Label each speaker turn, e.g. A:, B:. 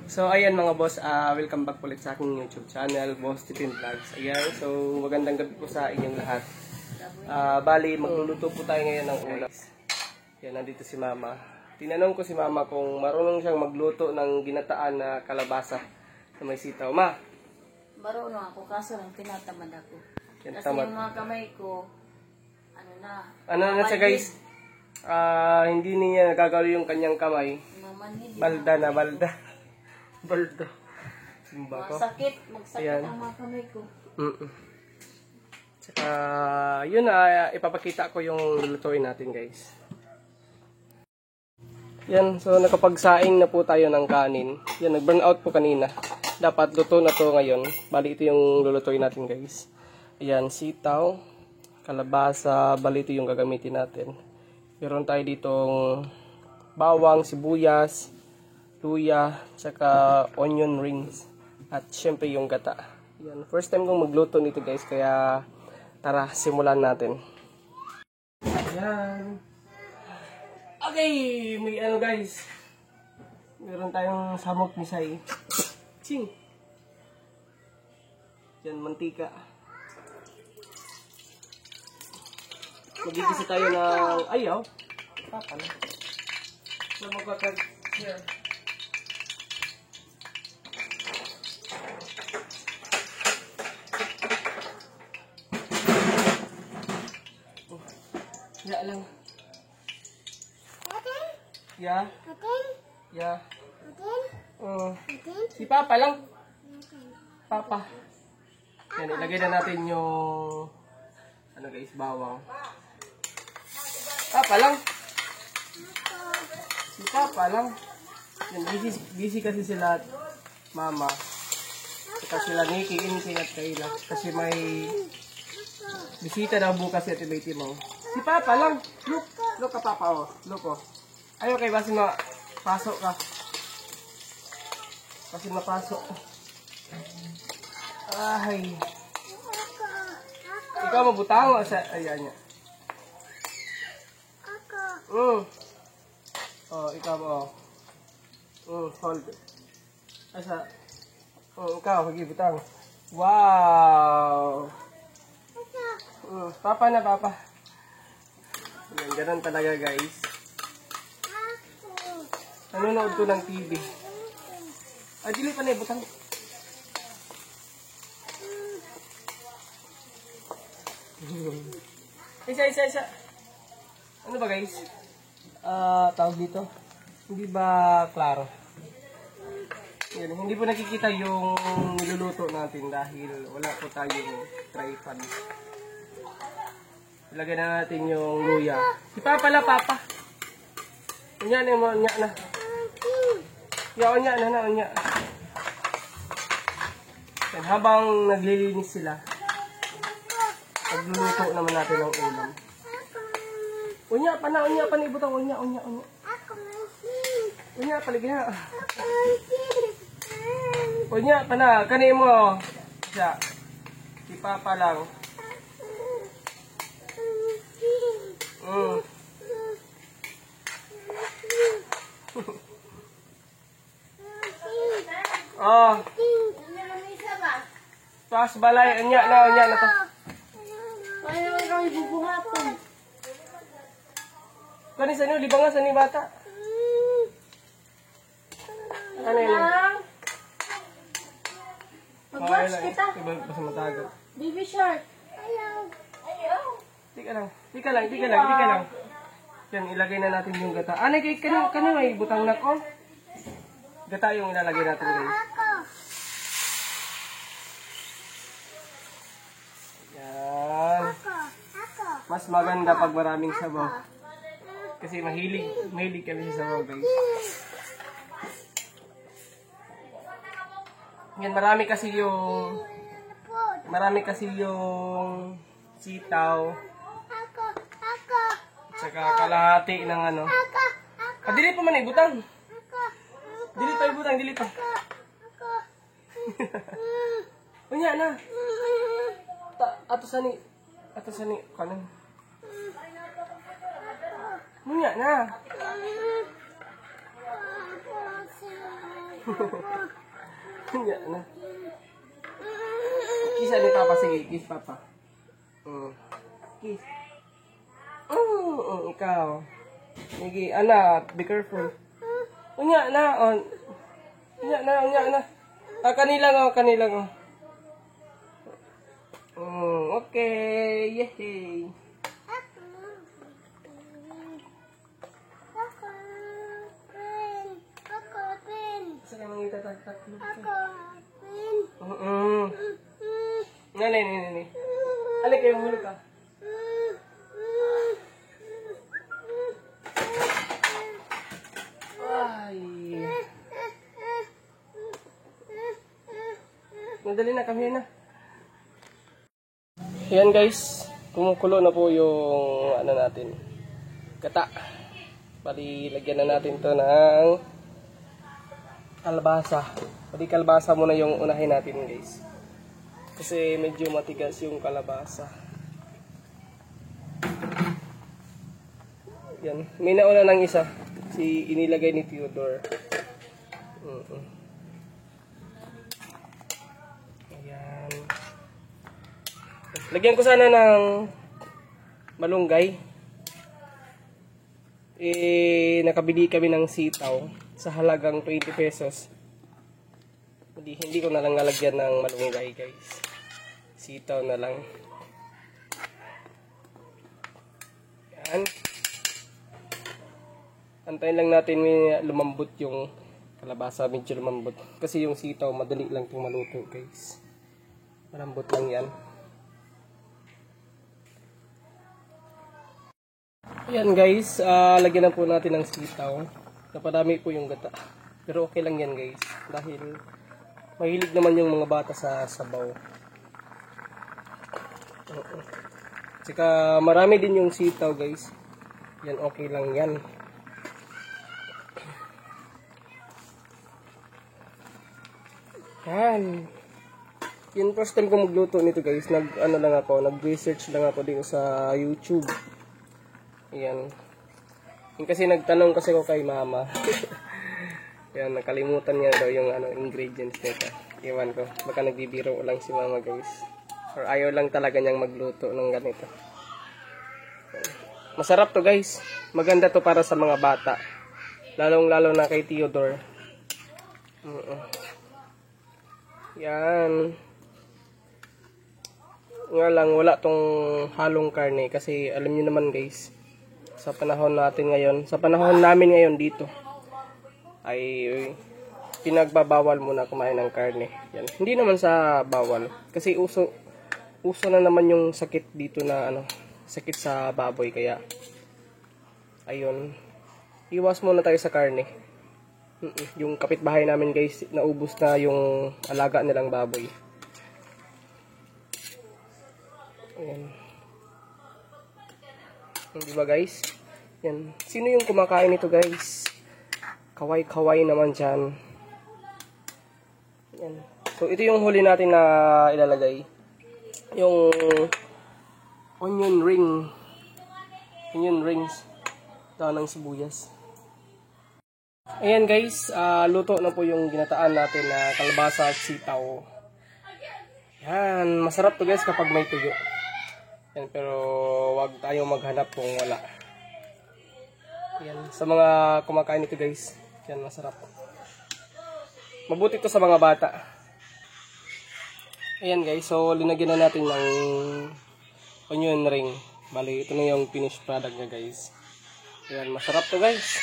A: So ayan mga boss, welcome back ulit sa aking YouTube channel, Boss Titin Vlogs. Ayan, so magandang gabi po sa inyong lahat. Bali, magluluto po tayo ngayon ng ulam. Yan, nandito si Mama. Tinanong ko si Mama kung marunong siyang magluto ng ginataan na kalabasa na may sitaw. Ma?
B: Marunong ako, kaso lang tinatamad ako.
A: Yan,
B: Kasi
A: tamad.
B: yung mga kamay ko,
A: Ano na siya guys? Hindi niya nagagalaw yung kanyang kamay.
B: mamanhid.
A: Balda na, balda. Balda. Simba ko.
B: Magsakit
A: Ayan.
B: ang mga kamay ko.
A: Tsaka, yun ipapakita ko yung lulutuin natin guys. Yan, so nakapagsaing na po tayo ng kanin. Yan, nag-burn out po kanina. Dapat luto na to ngayon. Bali, ito yung lulutuin natin guys. Ayan, sitaw, kalabasa, bali ito yung gagamitin natin. Meron tayo ditong bawang, sibuyas, luya, tsaka onion rings. At syempre yung gata. Yan, first time kong magluto nito guys, kaya tara, simulan natin. Ayan. Okay, may ano guys. Meron tayong samok misay. Ching. Yan, mantika. Magigisa tayo ng ayaw. Papa na. So, magpapag... Here. Ya lang. Ya. Ya. Si Papa lang. Papa. Yan, ilagay na natin yung ano guys, bawang. Papa lang. Si Papa lang. Yan, busy kasi sila Mama. Saka sila Nikki, Inky at Kayla. Kasi may bisita daw bukas si Ate Betty mo. Si Papa lang. Look ka Papa oh. Look oh. Ayaw kay basi pasok ka. Basi mapasok. Ay. Ikaw mabutang o sa ayan niya. Oh, ikaw oh. Hold. Asa. Ikaw magibutang. Wow. Papa na Papa. Yan, ganun talaga guys. Nanonood ko ng TV. Dili pa na ibutang. Isa. Ano ba guys? Tawag dito. Hindi ba klaro? Yan, hindi po nakikita yung niluluto natin dahil wala po tayong tripod. Ilagay na natin yung luya. Si Papa la Papa. Unya na. Ya, unya na. Yan, habang naglilinis sila, pagluluto naman natin ng ulam. Unya pa na ibutang unya. Unya palagi na. Unya pa na, kani mo. Siya. Si Papa lang. Oh. Taas balay, unya na to.
B: Ayaw ikaw ibubuhaton.
A: Kani sa inyo, libangan sa ni bata. Ano yun?
B: Mag-watch kita.
A: Iba sa matagal.
B: Baby shark. Ayaw.
A: Tika lang. Yan, ilagay na natin yung gata. Kani may butang na ko? Gata yung ilalagay natin guys. Yan. Mas maganda pag maraming sabaw. Kasi mahilig kami sa sabaw guys. Yan, marami kasi yung sitaw. Tsaka kalahati ng ano. Dili pa man ibutang. Dili pa. Unya na. Ato sa ni kanan. Unya na. Yan na. Kiss ni Papa. Sige, kiss Papa. Kiss. Ikaw. Sige, anak, be careful. Unya na, on. Unya na. Kanilang. Okay, yay. Saan ka nang itatak-tak? Nani. Alik kayo, huli ka. Ay. Madali na, kami na. Ayan guys, kumukulo na po yung ano natin, gata. Bali, lagyan na natin to ng kalbasa. Bali, kalbasa muna yung unahin natin guys. Kasi medyo matigas yung kalabasa. Yan, may nauna ng isa. Si inilagay ni Theodore. Ayan. Lagyan ko sana ng malunggay. Nakabili kami ng sitaw sa halagang 20 pesos. Hindi ko na lang nalagyan ng malunggay guys. Sitaw na lang. Yan. Antayin lang natin may lumambot yung kalabasa. Medyo lumambot. Kasi yung sitaw madali lang itong maluto guys. Malambot lang yan. Ayan guys, lagyan na po natin ng sitaw. Napadami po yung gata. Pero okay lang yan guys. Dahil mahilig naman yung mga bata sa sabaw. Tsaka marami din yung sitaw guys. Yan, okay lang yan. Yan. Yung first time ko magluto nito guys, nag-research lang ako din sa YouTube. Yan. Yung kasi nagtanong kasi ko kay mama. Yan, nakalimutan niya daw yung ingredients nito. Iwan ko, baka nagbibiro lang si mama guys. Or ayaw lang talaga niyang magluto ng ganito. Masarap to guys. Maganda to para sa mga bata. Lalong-lalo na kay Theodore. Yan. Nga lang, wala tong halong karne. Kasi alam niyo naman guys, sa panahon natin ngayon, sa panahon namin ngayon dito, ay pinagbabawal muna kumain ng karne. Yan. Hindi naman sa bawal. Kasi uso na naman yung sakit dito na sakit sa baboy. Kaya, ayun, iwas muna tayo sa karne. Yung kapitbahay namin guys, naubos na yung alaga nilang baboy. Ayan. Diba guys? Yan. Sino yung kumakain nito guys? Kaway-kaway naman dyan. Yan. So ito yung huli natin na ilalagay. Yung onion rings. Dahon ng sibuyas. Ayan guys, luto na po yung ginataan natin na kalabasa at sitaw. Yan, masarap to guys kapag may tuyo. Yan, pero wag tayong maghanap kung wala. Yan, sa mga kumakain nito guys, yan masarap. Mabuti to sa mga bata. Ayan guys, so linagyan na natin ng onion ring. Bali, ito na yung finished product niya guys. Ayan, masarap to guys.